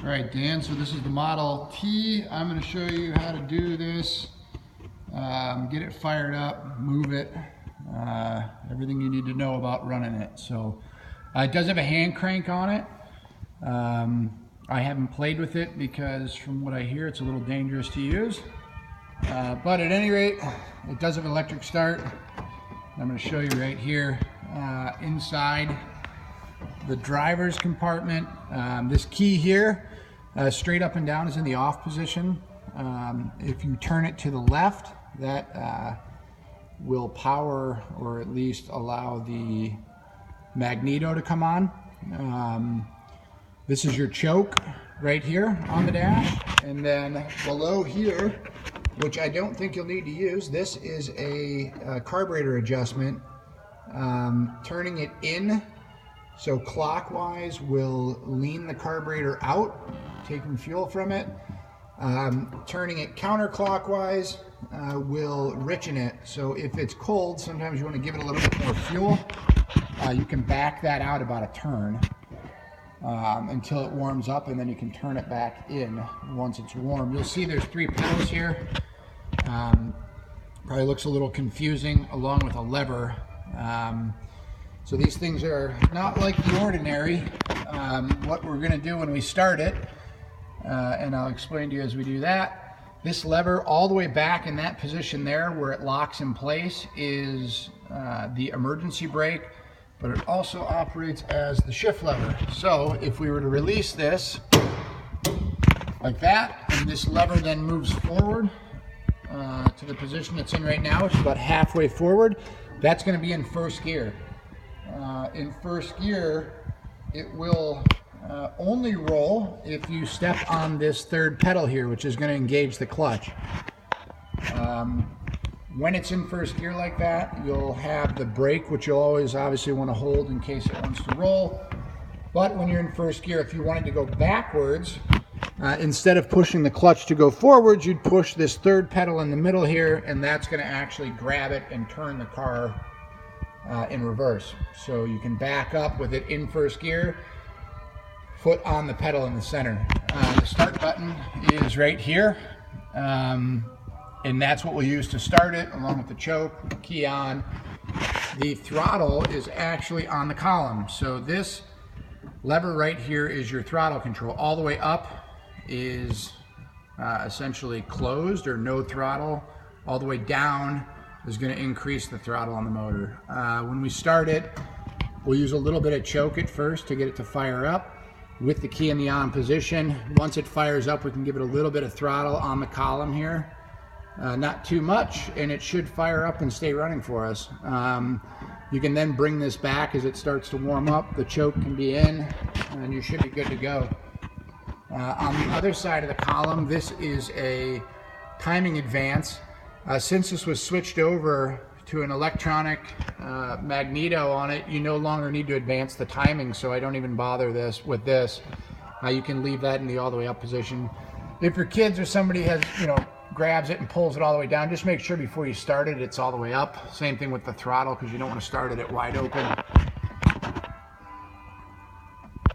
All right, Dan, so this is the Model T. I'm going to show you how to do this. Get it fired up, move it, everything you need to know about running it. So it does have a hand crank on it. I haven't played with it because from what I hear it's a little dangerous to use. But at any rate, it does have an electric start. I'm going to show you right here inside the driver's compartment. This key here, straight up and down, is in the off position. If you turn it to the left, that will power, or at least allow the magneto to come on. This is your choke right here on the dash, and then below here, which I don't think you'll need to use, this is a carburetor adjustment. Turning it in so clockwise will lean the carburetor out, taking fuel from it. Turning it counterclockwise will richen it. So if it's cold, sometimes you want to give it a little bit more fuel. You can back that out about a turn until it warms up, and then you can turn it back in once it's warm. You'll see there's 3 pedals here. Probably looks a little confusing, along with a lever. So these things are not like the ordinary. What we're going to do when we start it, and I'll explain to you as we do that, this lever all the way back in that position there where it locks in place is the emergency brake, but it also operates as the shift lever. So if we were to release this like that, and this lever then moves forward to the position it's in right now, which is about halfway forward, that's going to be in first gear. In first gear, it will only roll if you step on this third pedal here, which is going to engage the clutch. When it's in first gear like that, you'll have the brake, which you'll always obviously want to hold in case it wants to roll. But when you're in first gear, if you wanted to go backwards, instead of pushing the clutch to go forwards, you'd push this third pedal in the middle here, and that's going to actually grab it and turn the car in reverse. So you can back up with it in first gear, foot on the pedal in the center. The start button is right here, and that's what we'll use to start it, along with the choke, key on. The throttle is actually on the column. So this lever right here is your throttle control. All the way up is essentially closed or no throttle. All the way down is going to increase the throttle on the motor. When we start it, we'll use a little bit of choke at first to get it to fire up with the key in the on position. Once it fires up, we can give it a little bit of throttle on the column here. Not too much, and it should fire up and stay running for us. You can then bring this back as it starts to warm up. The choke can be in, and you should be good to go. On the other side of the column, this is a timing advance. Since this was switched over to an electronic magneto on it, you no longer need to advance the timing, so I don't even bother with this. You can leave that in the all the way up position. If your kids or somebody has, grabs it and pulls it all the way down, just make sure before you start it, it's all the way up. Same thing with the throttle, because you don't want to start it at wide open.